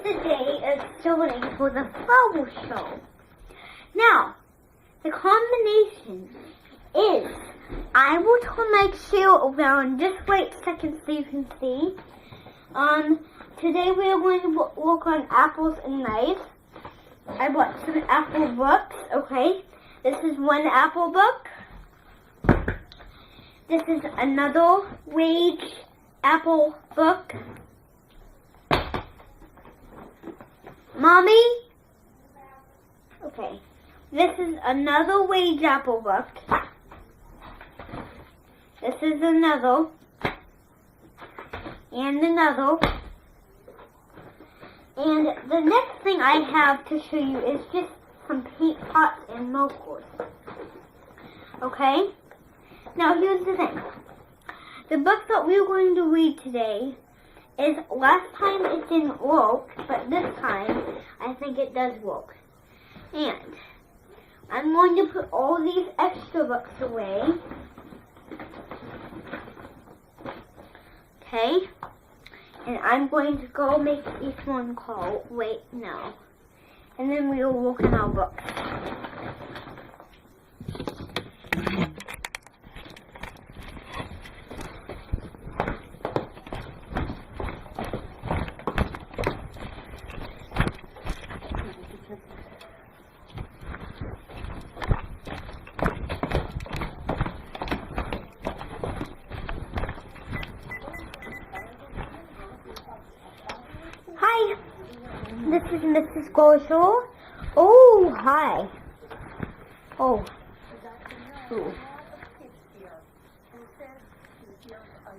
the day is starting for the flower show. Now, the combination is, I will turn my chair around, just wait a second so you can see. Today we are going to work on apples and knives. I bought some apple books, okay? This is one apple book. This is another Wage apple book. Mommy? Okay. This is another Wage apple book. This is another. And another. And the next thing I have to show you is just some paint pots and markers. Okay? Now here's the thing. The book that we're going to read today is, last time it didn't work, but this time I think it does work. And I'm going to put all these extra books away. Okay? And I'm going to go make each one call. Wait, no. And then we will work on our books. Hi, this is Mrs. Goshaw. Oh, hi. Oh. Ooh.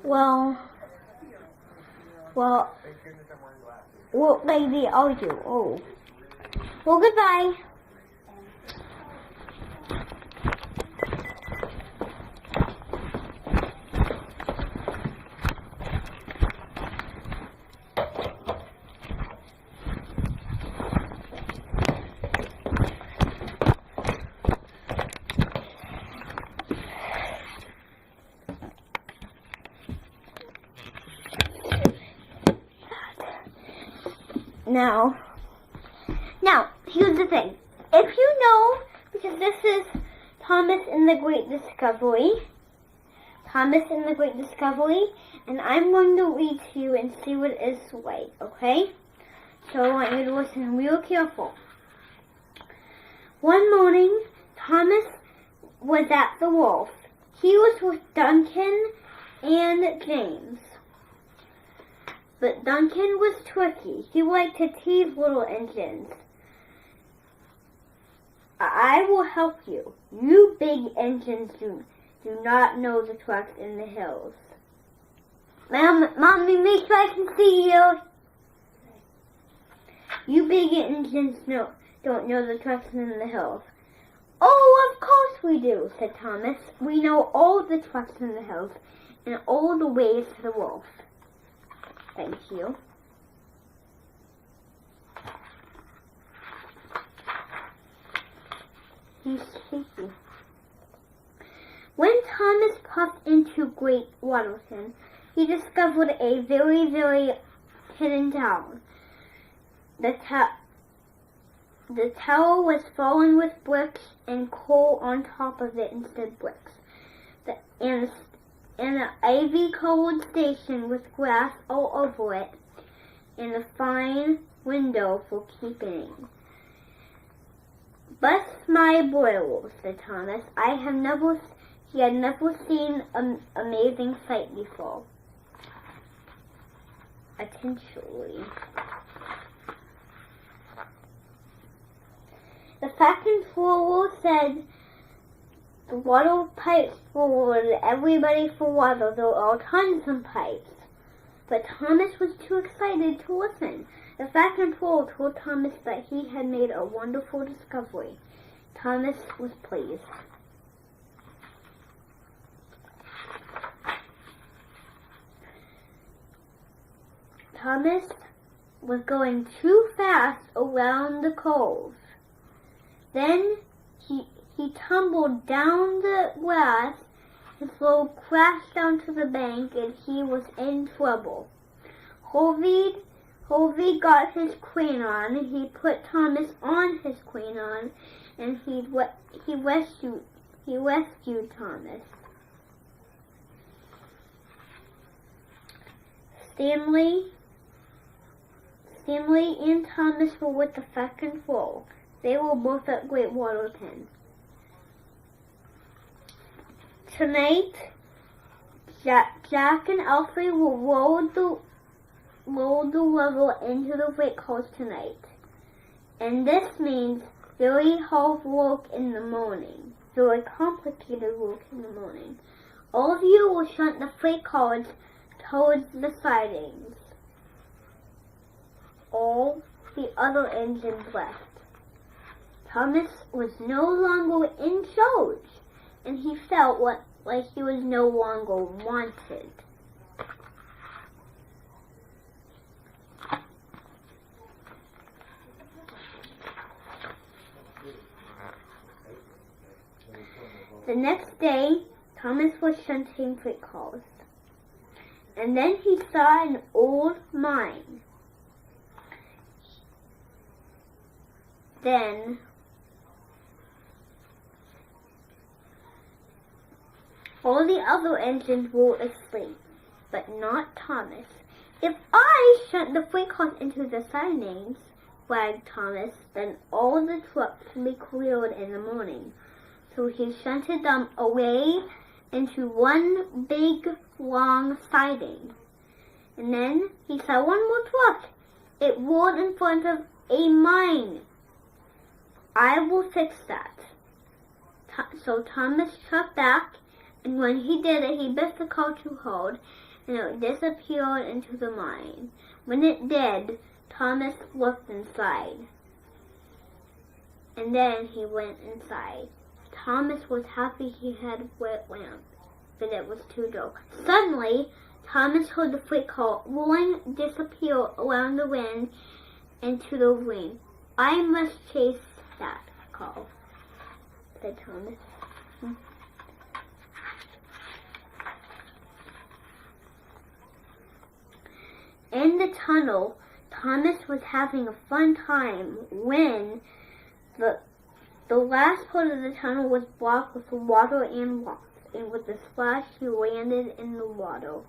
Well, what lady are you? Oh. Well, goodbye. Now, here's the thing. If you know, because this is Thomas and the Great Discovery. Thomas and the Great Discovery. And I'm going to read to you and see what it is like, okay? So I want you to listen real careful. One morning, Thomas was at the wharf. He was with Duncan and James. But Duncan was tricky. He liked to tease little engines. I will help you. You big engines do not know the trucks in the hills. Mommy, make sure I can see you. You big engines don't know the trucks in the hills. Oh, of course we do, said Thomas. We know all the trucks in the hills and all the ways to the wharf. Thank you. He's shaky. When Thomas popped into Great Waterton, he discovered a very, very hidden town. The tower was fallen with bricks and coal on top of it instead of bricks. And an ivy-covered station with grass all over it, and a fine window for keeping. Bless my boils, said Thomas. He had never seen an amazing sight before. Attentionally. The factory floor said, the water pipes forwarded everybody for water. There are tons of pipes. But Thomas was too excited to listen. The factory floor told Thomas that he had made a wonderful discovery. Thomas was pleased. Thomas was going too fast around the cove. Then he tumbled down the grass, his load crashed down to the bank, and he was in trouble. Toby got his queen on, he put Thomas on his queen on, and he rescued Thomas. Stanley and Thomas were with the second foal. They were both at Great Waterton. Tonight, Jack and Alfred will roll the level into the Great Halls tonight. And this means very hard work in the morning. Very complicated work in the morning. All of you will shunt the freight cars towards the sidings. All the other engines left. Thomas was no longer in charge, and he felt like he was no longer wanted. The next day, Thomas was shunting freight cars, and then he saw an old mine. Then all the other engines were asleep, but not Thomas. If I shunt the freight cars into the sidings, wagged Thomas, then all the trucks would be cleared in the morning. So he shunted them away into one big, long siding. And then he saw one more truck. It rolled in front of a mine. I will fix that. So Thomas shot back, and when he did it, he bit the car too hard, and it disappeared into the mine. When it did, Thomas looked inside. And then he went inside. Thomas was happy he had a wet lamp, but it was too dark. Suddenly, Thomas heard the freight car rolling disappear around the wind into the rain. I must chase that car, said Thomas. In the tunnel, Thomas was having a fun time when the last part of the tunnel was blocked with water and rocks, and with a splash he landed in the water.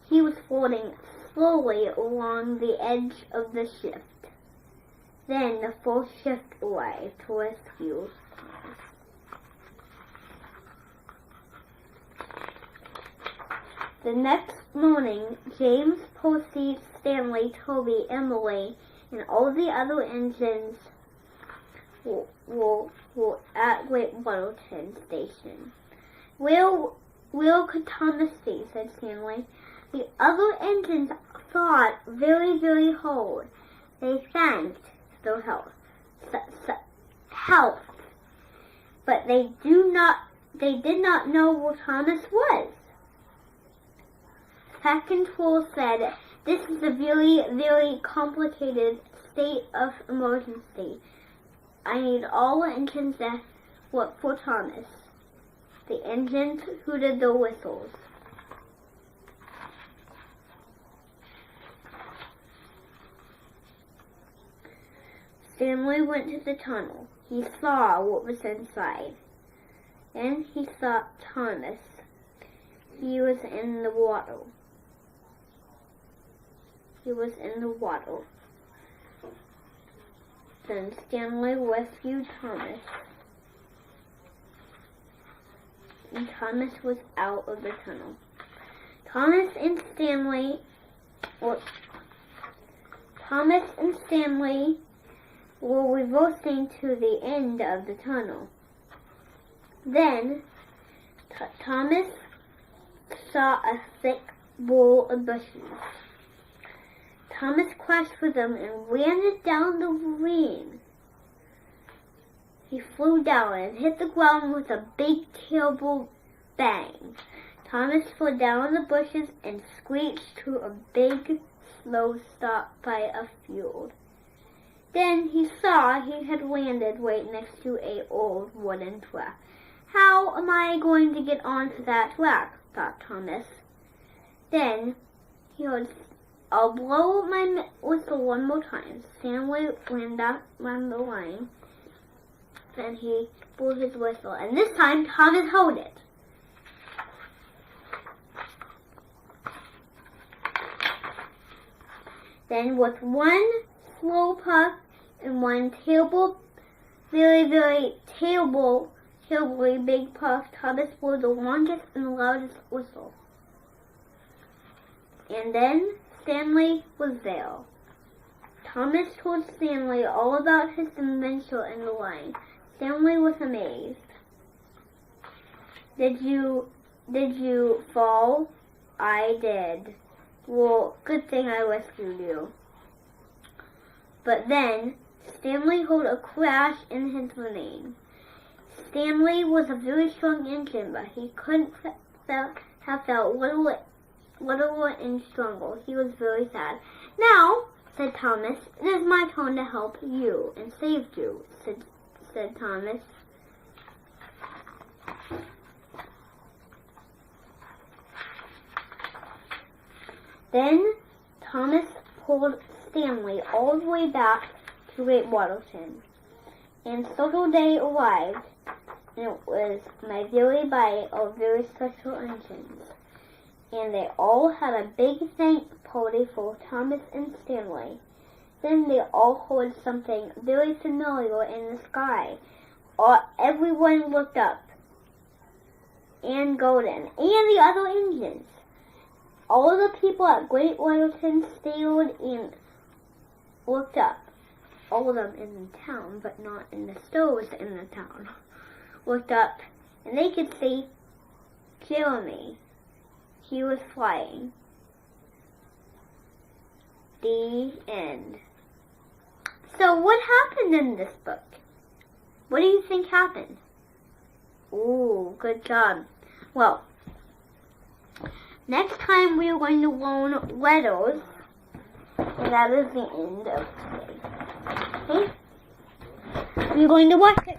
He was floating slowly along the edge of the shift. Then the full shift arrived to rescue Thomas. The next morning, James, Percy, Stanley, Toby, Emily, and all the other engines were at Great Waterton Station. Where could Thomas be? Said Stanley. The other engines thought very, very hard. They thanked their help, but they did not know where Thomas was. Second Fool said, "This is a very, very complicated state of emergency. I need all engines that work for Thomas." The engines hooted their whistles. Stanley went to the tunnel. He saw what was inside. Then he saw Thomas. He was in the water. Then Stanley rescued Thomas. And Thomas was out of the tunnel. Thomas and Stanley were reversing to the end of the tunnel. Then Thomas saw a thick wall of bushes. Thomas crashed through them and ran down the ravine. He flew down and hit the ground with a big, terrible bang. Thomas fell down the bushes and screeched to a big, slow stop by a field. Then he saw he had landed right next to an old wooden track. "How am I going to get onto that track?" thought Thomas. Then he heard I'll blow my whistle one more time. Stanley ran down the line, and he blew his whistle. And this time, Thomas held it. Then with one slow puff and one terribly big puff, Thomas blew the longest and loudest whistle. And then Stanley was there. Thomas told Stanley all about his adventure in the line. Stanley was amazed. Did you fall? I did. Well, good thing I rescued you. But then, Stanley heard a crash in his brain. Stanley was a very strong engine, but he couldn't have felt littler and stronger. He was very sad. Now, said Thomas, it is my turn to help you and save you, said Thomas. Then Thomas pulled Stanley all the way back to Great Waterton. And Circle Day arrived, and it was my very bite of very special engines. And they all had a big thank party for Thomas and Stanley. Then they all heard something very familiar in the sky. Everyone looked up. And Golden, and the other engines. All of the people at Great Waterton stared and looked up. All of them in the town, but not in the stores in the town. Looked up, and they could see Jeremy. He was flying. The end. So what happened in this book? What do you think happened? Ooh, good job. Well, next time we are going to learn letters, and that is the end of today. Okay? We're going to watch it.